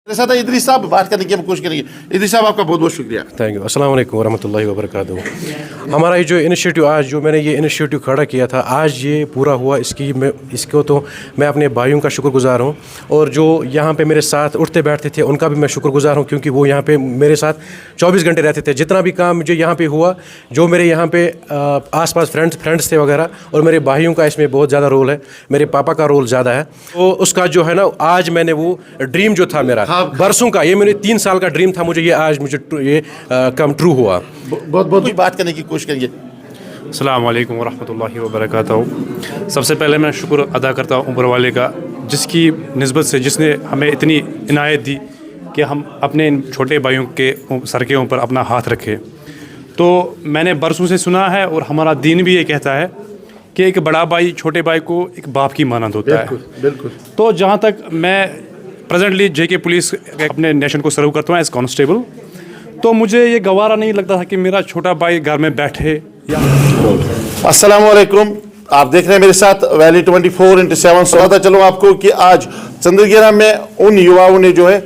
मेरे साथ इदरीस साहब बात करने की हम कोशिश करेंगे। इदरीस साहब आपका बहुत बहुत शुक्रिया। Thank you. अस्सलाम वालेकुम वरहमतुल्लाहि वबरकातुहू। हमारा ये जो इनिशिएटिव आज जो मैंने ये इनिशिएटिव खड़ा किया था, आज ये पूरा हुआ, इसको तो मैं अपने भाइयों का शुक्रगुजार हूँ, और जो यहाँ पे मेरे साथ उठते बैठते थे उनका भी मैं शुक्रगुजार हूँ, क्योंकि वो यहाँ पे मेरे साथ 24 घंटे रहते थे। जितना भी काम मुझे यहाँ पे हुआ, जो मेरे यहाँ पे आसपास फ्रेंड्स थे वगैरह, और मेरे भाइयों का इसमें बहुत ज़्यादा रोल है, मेरे पापा का रोल ज़्यादा है। तो उसका जो है ना, आज मैंने वो ड्रीम जो था मेरा बरसों का, ये मेरे 3 साल का ड्रीम था, मुझे ये आज ये कम ट्रू हुआ। बहुत बहुत बात करने की कोशिश करेंगे। अस्सलाम वालेकुम वरहमतुल्लाहि वबरकातुहू। सबसे पहले मैं शुक्र अदा करता हूँ ऊपर वाले का, जिसकी निस्बत से जिसने हमें इतनी इनायत दी कि हम अपने इन छोटे भाइयों के सर के ऊपर अपना हाथ रखें। तो मैंने बरसों से सुना है, और हमारा दीन भी ये कहता है कि एक बड़ा भाई छोटे भाई को एक बाप की मानद होता है। बिल्कुल। तो जहाँ तक मैं प्रेजेंटली JK पुलिस अपने नेशन को सर्व करता हूँ एज कांस्टेबल, तो मुझे ये गवारा नहीं लगता था कि मेरा छोटा भाई घर में बैठे या। अस्सलाम वालेकुम, आप देख रहे हैं मेरे साथ वैली 24/7। सुनाता चलो आपको कि आज चंद्रगिरा में उन युवाओं ने जो है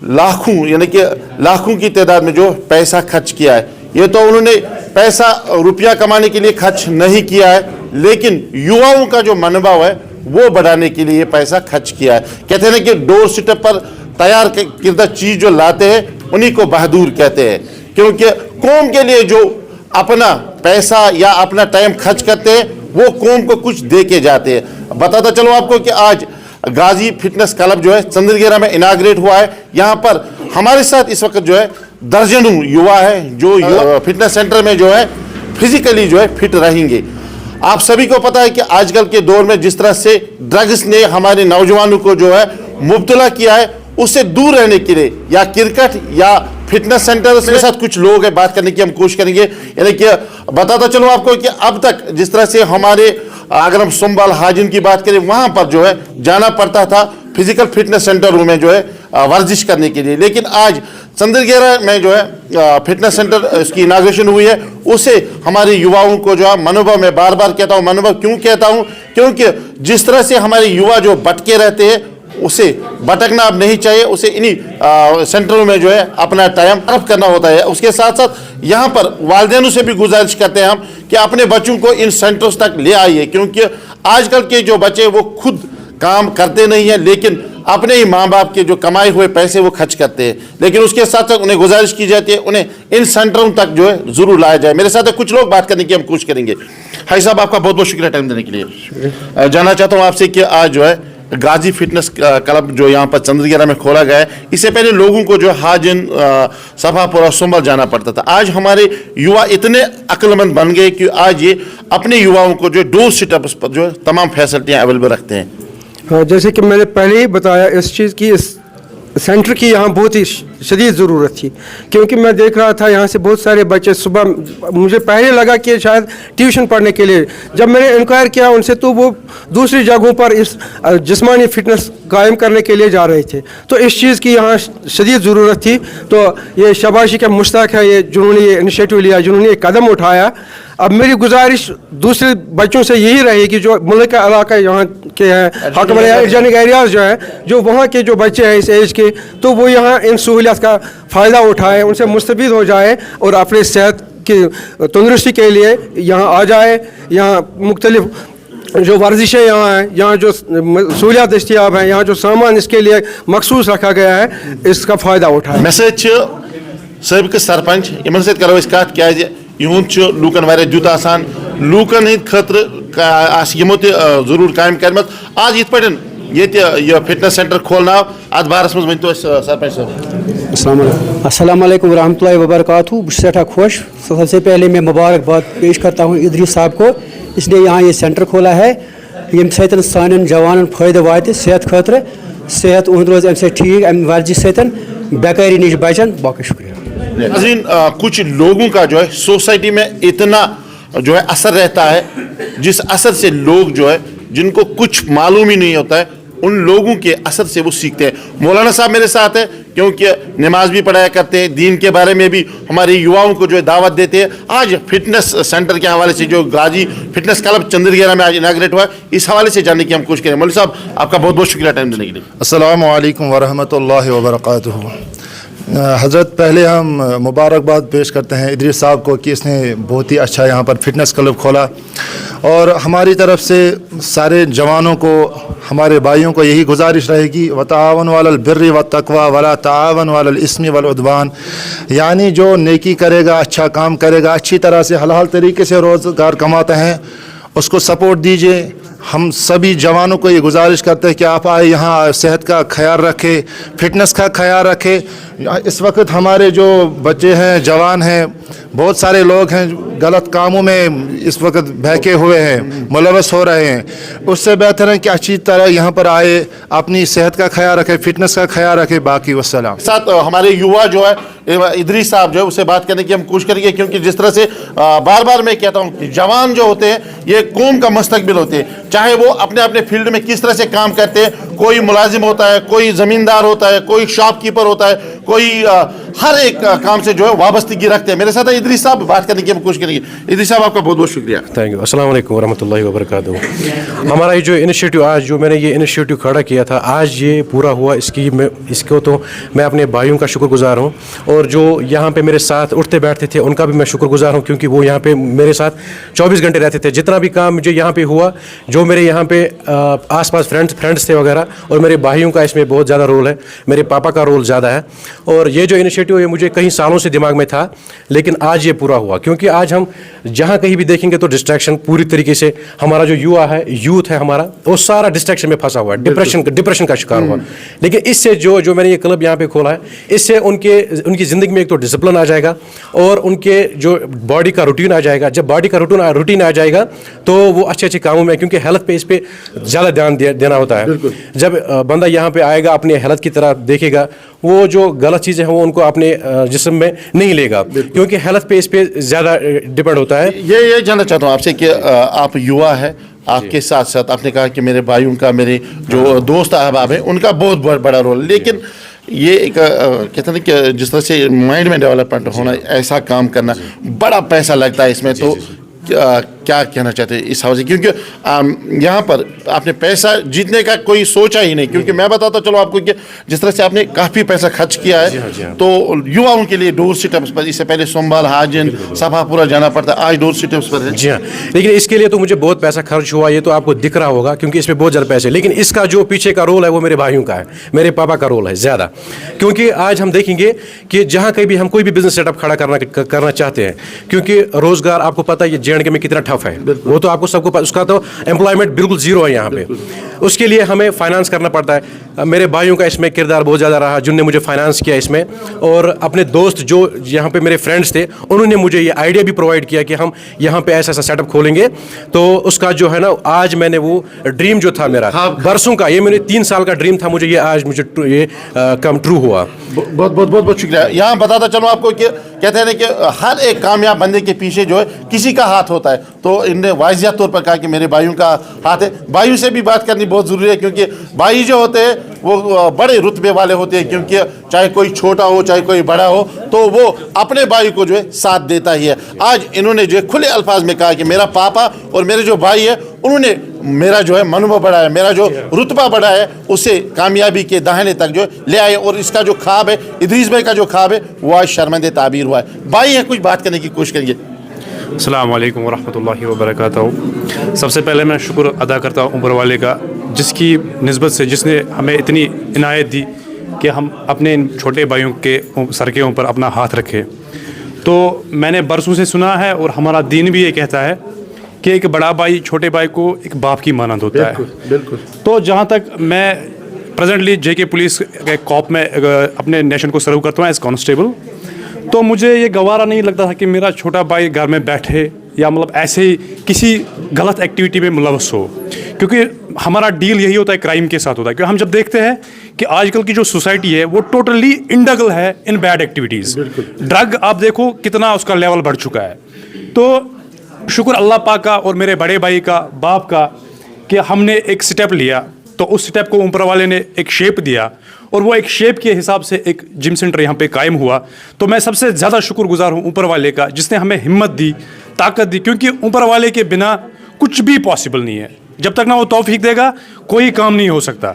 लाखों, यानी कि लाखों की तादाद में जो पैसा खर्च किया है। ये तो उन्होंने पैसा रुपया कमाने के लिए खर्च नहीं किया है, लेकिन युवाओं का जो मनोभाव है वो बढ़ाने के लिए पैसा खर्च किया है। कहते हैं ना कि डोर स्टेप पर तैयार किरदा चीज जो लाते हैं उन्हीं को बहादुर कहते हैं, क्योंकि कौम के लिए जो अपना पैसा या अपना टाइम खर्च करते हैं वो कौम को कुछ दे के जाते हैं। बताता चलो आपको कि आज गाजी फिटनेस क्लब जो है चंद्रगिरा में इनाग्रेट हुआ है। यहाँ पर हमारे साथ इस वक्त जो है दर्जनों युवा है जो फिटनेस सेंटर में जो है फिजिकली जो है फिट रहेंगे। आप सभी को पता है कि आजकल के दौर में जिस तरह से ड्रग्स ने हमारे नौजवानों को जो है मुब्तला किया है, उससे दूर रहने के लिए या क्रिकेट या फिटनेस सेंटर के साथ कुछ लोग हैं, बात करने की हम कोशिश करेंगे। यानी कि बताता चलो आपको कि अब तक जिस तरह से हमारे, अगर हम सुंबल हाजिन की बात करें, वहाँ पर जो है जाना पड़ता था फिजिकल फिटनेस सेंटरों में जो है वर्जिश करने के लिए, लेकिन आज चंद्रगिरा में जो है फिटनेस सेंटर इसकी इनाग्रेशन हुई है। उसे हमारे युवाओं को जो है मनोभाव, में बार बार कहता हूँ मनोभाव क्यों कहता हूँ, क्योंकि जिस तरह से हमारे युवा जो भटके रहते हैं उसे भटकना अब नहीं चाहिए, उसे इन्हीं सेंटरों में जो है अपना टाइम खर्च करना होता है। उसके साथ साथ यहाँ पर वालिदैनों से भी गुजारिश करते हैं हम कि अपने बच्चों को इन सेंटर्स तक ले आइए, क्योंकि आजकल के जो बच्चे वो खुद काम करते नहीं हैं, लेकिन अपने ही माँ बाप के जो कमाए हुए पैसे वो खर्च करते हैं। लेकिन उसके साथ साथ उन्हें गुजारिश की जाती है उन्हें इन सेंटरों तक जो है ज़रूर लाया जाए। मेरे साथ कुछ लोग बात करने की हम कोशिश करेंगे। हाई साहब, आपका बहुत बहुत शुक्रिया टाइम देने के लिए। जानना चाहता हूँ आपसे कि आज जो है गाजी फिटनेस क्लब जो यहाँ पर चंद्रगिरा में खोला गया है, इससे पहले लोगों को जो हाजिन, सफापुर और सुंबल जाना पड़ता था। आज हमारे युवा इतने अक्लमंद बन गए कि आज ये अपने युवाओं को जो डोर स्टेप्स पर जो तमाम फैसिलिटियाँ अवेलेबल रखते हैं। हाँ, जैसे कि मैंने पहले ही बताया, इस चीज़ की, इस सेंटर की यहाँ बहुत ही शदीद ज़रूरत थी, क्योंकि मैं देख रहा था यहाँ से बहुत सारे बच्चे सुबह, मुझे पहले लगा कि शायद ट्यूशन पढ़ने के लिए, जब मैंने इंक्वायर किया उनसे तो वो दूसरी जगहों पर इस जिस्मानी फिटनेस कायम करने के लिए जा रहे थे। तो इस चीज़ की यहाँ शदीद ज़रूरत थी। तो ये शाबाशी का मुस्तहक है ये जिन्होंने ये इनिशिएटिव लिया, जिन्होंने ये कदम उठाया। अब मेरी गुजारिश दूसरे बच्चों से यही रहेगी जो मुल्क का इलाका यहाँ के हैं, हाइजीनिक एरियाज़ जो हैं, जो वहाँ के जो बच्चे हैं इस एज के, तो वो यहाँ इन सहूलियत का फ़ायदा उठाएँ, उनसे मुस्तफ़ीद हो जाए और अपनी सेहत की तंदुरुस्ती के लिए यहाँ आ जाए। यहाँ मुख्तलिफ जो वर्जिशें यहाँ हैं, यहाँ जो सहूलियात दस्तियाब हैं, यहाँ जो सामान इसके लिए मखसूस रखा गया है, इसका फ़ायदा उठाएँ। मैसेज सबक सरपंच इन सत करो कत क्या इहुंद लूकन वारिया जुत आसान, लूकन हंद खतर यमो जरूर कायम कर। आज इत पे ये फिटनेस सेंटर खोलना अत बारस मज वो सरपंच साहब। अस्सलाम वालेकुम रहमतुल्लाहि वबरकातुहू। बस सठा खुश। सबसे पहले मैं मुबारकबाद पेश करता हूँ इदरीस साहब को, इसने यहाँ ये सेंटर खोला है यम सतन सान जवान फ़ायदा वात सेहत खतर, सेहत उहद रोज अम ठीक, अम वर्जिश सतन बेकारी नश बचन। बाकी शुक्रिया। नाज़रीन, कुछ लोगों का जो है सोसाइटी में इतना जो है असर रहता है, जिस असर से लोग जो है जिनको कुछ मालूम ही नहीं होता है, उन लोगों के असर से वो सीखते हैं। मौलाना साहब मेरे साथ है, क्योंकि नमाज भी पढ़ाया करते हैं, दीन के बारे में भी हमारे युवाओं को जो है दावत देते हैं। आज फिटनेस सेंटर के हवाले से जो गाजी फिटनेस क्लब चंद्रगिरा में आज इनाग्रेट हुआ, इस हवाले से जानने की हम कोशिश करें। मौलवी साहब, आपका बहुत बहुत शुक्रिया टाइम देने के लिए। अस्सलामु अलैकुम वरहमतुल्लाहि वबरकातुहू। हज़रत, पहले हम मुबारकबाद पेश करते हैं इदरीस साहब को कि इसने बहुत ही अच्छा यहाँ पर फिटनेस क्लब खोला, और हमारी तरफ से सारे जवानों को, हमारे भाइयों को यही गुजारिश रहेगी, व ताअवनु अलल बिर्रि व तक़वा वला ताअवनु अलल इस्मि वल उद्वान। यानी जो नेकी करेगा, अच्छा काम करेगा, अच्छी तरह से हलाल तरीके से रोज़गार कमाते हैं, उसको सपोर्ट दीजिए। हम सभी जवानों को ये गुजारिश करते हैं कि आप आए यहाँ, सेहत का ख्याल रखें, फिटनेस का ख्याल रखें। इस वक्त हमारे जो बच्चे हैं, जवान हैं, बहुत सारे लोग हैं गलत कामों में इस वक्त बहके हुए हैं, मुलवस हो रहे हैं। उससे बेहतर है कि अच्छी तरह यहाँ पर आए, अपनी सेहत का ख्याल रखें, फिटनेस का ख्याल रखें। बाकी वस्सलाम। साथ हमारे युवा जो है इदरीस साहब जो है उससे बात करने की हम कोशिश करेंगे, क्योंकि जिस तरह से बार बार मैं कहता हूँ कि जवान जो होते हैं ये कौम का मुस्तकबिल होते हैं, चाहे वो अपने अपने फील्ड में किस तरह से काम करते हैं। कोई मुलाजिम होता है, कोई ज़मींदार होता है, कोई शॉपकीपर होता है, कोई हर एक काम से जो है वाबस्तगी रखते हैं। मेरे साथ इदरीस साहब, बात करने की हम कोशिश करेंगे। इदरीस साहब, आपका बहुत बहुत शुक्रिया। Thank you. अस्सलाम वालेकुम वरहमतुल्लाहि वबरकातुहू। हमारा ये जो इनिशिएटिव आज जो मैंने ये इनिशिएटिव खड़ा किया था, आज ये पूरा हुआ, इसको तो मैं अपने भाइयों का शुक्रगुजार हूँ, और जो यहाँ पे मेरे साथ उठते बैठते थे उनका भी मैं शुक्रगुजार हूँ, क्योंकि वो यहाँ पे मेरे साथ 24 घंटे रहते थे। जितना भी काम मुझे यहाँ पे हुआ, जो मेरे यहाँ पे आसपास फ्रेंड्स थे वगैरह, और मेरे भाइयों का इसमें बहुत ज़्यादा रोल है, मेरे पापा का रोल ज़्यादा है। और ये जो इनिशिएटिव है मुझे कई सालों से दिमाग में था, लेकिन आज ये पूरा हुआ, क्योंकि आज हम जहाँ कहीं भी देखेंगे तो डिस्ट्रैक्शन पूरी तरीके से, हमारा जो युवा है, यूथ है हमारा, वो सारा डिस्ट्रैक्शन में फंसा हुआ है, डिप्रेशन का शिकार हुआ। लेकिन इससे जो मैंने ये क्लब यहाँ पे खोला है, इससे उनकी ज़िंदगी में एक तो डिसिप्लिन आ जाएगा, और उनके जो बॉडी का रूटीन आ जाएगा। जब बॉडी का रूटीन आ जाएगा तो वो अच्छे अच्छे कामों में, क्योंकि हेल्थ पे इस पे ज़्यादा ध्यान देना होता है। जब बंदा यहाँ पे आएगा, अपने हेल्थ की तरह देखेगा, वो जो गलत चीज़ें हैं वो उनको अपने जिस्म में नहीं लेगा, क्योंकि हेल्थ पे इस पे ज़्यादा डिपेंड होता है। ये जानना चाहता हूँ आपसे कि आप युवा है, आपके साथ साथ आपने कहा कि मेरे भाइयों का, मेरे जो दोस्त अहबाब हैं, उनका बहुत बड़ा रोल, लेकिन ये एक कहते हैं कि जिस तरह से माइंड में डेवलपमेंट होना, ऐसा काम करना, बड़ा पैसा लगता है इसमें। तो क्या कहना चाहते हैं इस हवाले से, क्योंकि यहाँ पर आपने पैसा जीतने का कोई सोचा ही नहीं, क्योंकि मैं बताता चलो आपको कि जिस तरह से आपने काफ़ी पैसा खर्च किया है, तो युवाओं के लिए डोर स्टेप्स पर, इससे पहले सोमवाल, हाजिन, सफापुरा जाना पड़ता, आज डोर स्टेप्स पर है। जी हाँ, लेकिन इसके लिए तो मुझे बहुत पैसा खर्च हुआ, ये तो आपको दिख रहा होगा, क्योंकि इसमें बहुत ज़्यादा पैसे। लेकिन इसका जो पीछे का रोल है वो मेरे भाइयों का है, मेरे पापा का रोल है ज़्यादा, क्योंकि आज हम देखेंगे कि जहाँ कहीं भी हम कोई भी बिजनेस सेटअप खड़ा करना चाहते हैं, क्योंकि रोज़गार आपको पता है ये JNK में कितना टफ है, वो तो आपको सबको उसका तो एम्प्लॉयमेंट बिल्कुल ज़ीरो है यहाँ पे। उसके लिए हमें फाइनेंस करना पड़ता है। मेरे भाइयों का इसमें किरदार बहुत ज़्यादा रहा, जिनने मुझे फाइनेंस किया इसमें, और अपने दोस्त जो यहाँ पे मेरे फ्रेंड्स थे, उन्होंने मुझे ये आइडिया भी प्रोवाइड किया कि हम यहाँ पे ऐसा सेटअप खोलेंगे। तो उसका जो है ना, आज मैंने वो ड्रीम जो था मेरा बरसों का, ये मेरे 3 साल का ड्रीम था, मुझे ये आज ये कम ट्रू हुआ। बहुत शुक्रिया। यहाँ बताता चलो आपको कि कहते हैं कि हर एक कामयाब बंदे के पीछे जो है किसी का हाथ होता है, तो इनने वाज़ियत तौर पर कहा कि मेरे भाइयों का हाथ है। भाइयों से भी बात करनी बहुत ज़रूरी है, क्योंकि भाई जो होते हैं वो बड़े रुतबे वाले होते हैं, क्योंकि चाहे कोई छोटा हो चाहे कोई बड़ा हो, तो वो अपने भाई को जो है साथ देता ही है। आज इन्होंने जो है खुले अल्फाज में कहा कि मेरा पापा और मेरे जो भाई है, उन्होंने मेरा जो है मनोबल बढ़ाया, मेरा जो रुतबा बढ़ा है, उसे कामयाबी के दाहिने तक जो ले आए। और इसका जो ख्वाब है, इदरीस भाई का जो ख्वाब है, वो आज शर्मंदे ताबीर हुआ है। भाई है, कुछ बात करने की कोशिश करिए। अस्सलाम वालेकुम वरहमतुल्लाहि वबरकातुहू। सबसे पहले मैं शुक्र अदा करता हूँ उम्र वाले का, जिसकी निस्बत से जिसने हमें इतनी इनायत दी कि हम अपने इन छोटे भाइयों के सर के ऊपर अपना हाथ रखें। तो मैंने बरसों से सुना है, और हमारा दीन भी ये कहता है कि एक बड़ा भाई छोटे भाई को एक बाप की मानद होता है। बिल्कुल। तो जहाँ तक मैं प्रेजेंटली JK पुलिस के कॉप में अपने नेशन को सर्व करता हूँ एज कांस्टेबल, तो मुझे ये गवारा नहीं लगता था कि मेरा छोटा भाई घर में बैठे या मतलब ऐसे ही किसी गलत एक्टिविटी में मुलव्वस हो, क्योंकि हमारा डील यही होता है, क्राइम के साथ होता है। क्योंकि हम जब देखते हैं कि आजकल की जो सोसाइटी है वो टोटली इंडगल है इन बैड एक्टिविटीज़। ड्रग आप देखो कितना उसका लेवल बढ़ चुका है। तो शुक्र अल्लाह पाक का और मेरे बड़े भाई का, बाप का, कि हमने एक स्टेप लिया। तो उस स्टेप को ऊपर वाले ने एक शेप दिया और वो एक शेप के हिसाब से एक जिम सेंटर यहाँ पे कायम हुआ। तो मैं सबसे ज़्यादा शुक्रगुजार हूँ ऊपर वाले का, जिसने हमें हिम्मत दी, ताकत दी, क्योंकि ऊपर वाले के बिना कुछ भी पॉसिबल नहीं है। जब तक ना वो तौफीक देगा कोई काम नहीं हो सकता।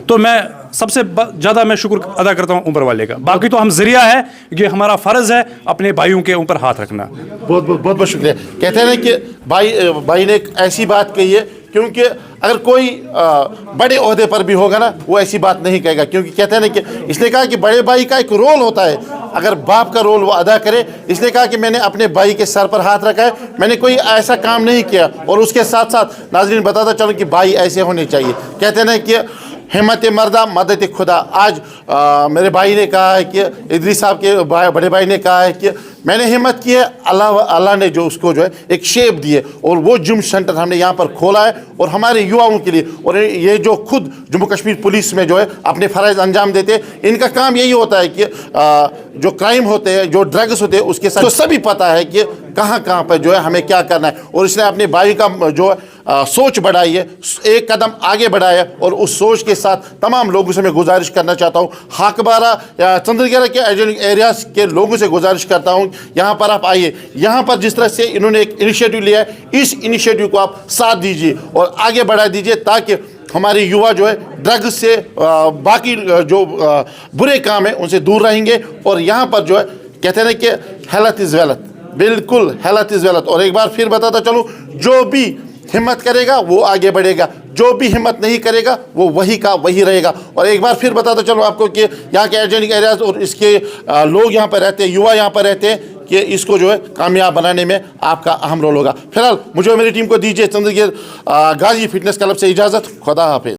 तो मैं सबसे ज़्यादा मैं शुक्र अदा करता हूँ ऊपर वाले का। बाकी तो हम ज़रिया है, ये हमारा फ़र्ज़ है अपने भाइयों के ऊपर हाथ रखना। बहुत बहुत बहुत बहुत शुक्रिया। कहते हैं ना कि भाई ने एक ऐसी बात कही है, क्योंकि अगर कोई बड़े ओहदे पर भी होगा ना वो ऐसी बात नहीं कहेगा, क्योंकि कहते हैं ना कि इसने कहा कि बड़े भाई का एक रोल होता है, अगर बाप का रोल वो अदा करे। इसने कहा कि मैंने अपने भाई के सर पर हाथ रखा है, मैंने कोई ऐसा काम नहीं किया। और उसके साथ साथ नाज़रीन बताता चलो कि भाई ऐसे होने चाहिए। कहते हैं ना कि हिम्मत मर्दा मदद खुदा। आज मेरे भाई ने कहा है कि इदरीस साहब के बड़े भाई ने कहा है कि मैंने हिम्मत की है, अल्लाह ने जो उसको जो है एक शेप दी है, और वो जिम सेंटर हमने यहाँ पर खोला है और हमारे युवाओं के लिए। और ये जो खुद जम्मू कश्मीर पुलिस में जो है अपने फ़र्ज़ अंजाम देते हैं, इनका काम यही होता है कि जो क्राइम होते हैं, जो ड्रग्स होते हैं, उसके साथ तो सभी पता है कि कहाँ कहाँ पर जो है हमें क्या करना है। और इसने अपने भाई का जो सोच बढ़ाई है, एक कदम आगे बढ़ाया, और उस सोच के साथ तमाम लोगों से मैं गुजारिश करना चाहता हूँ, हाकबारा या चंद्रगिरा के एडजॉइनिंग एरियाज़ के लोगों से गुजारिश करता हूँ, यहाँ पर आप आइए। यहाँ पर जिस तरह से इन्होंने एक इनिशिएटिव लिया है, इस इनिशिएटिव को आप साथ दीजिए और आगे बढ़ा दीजिए, ताकि हमारे युवा जो है ड्रग्स से बाकी जो बुरे काम है उनसे दूर रहेंगे। और यहाँ पर जो है कहते हैं ना कि हेल्थ इज़ वेल्थ, बिल्कुल हेल्थ इज़ वेल्थ। और एक बार फिर बताता चलूँ, जो भी हिम्मत करेगा वो आगे बढ़ेगा, जो भी हिम्मत नहीं करेगा वो वही का वही रहेगा। और एक बार फिर बताता चलूँ आपको कि यहाँ के एडजॉइनिंग एरियाज और इसके लोग यहाँ पर रहते हैं, युवा यहाँ पर रहते हैं, कि इसको जो है कामयाब बनाने में आपका अहम रोल होगा। फिलहाल मुझे और मेरी टीम को दीजिए चंद्रगिर गाजी फिटनेस क्लब से इजाज़त। खुदा हाफिज़।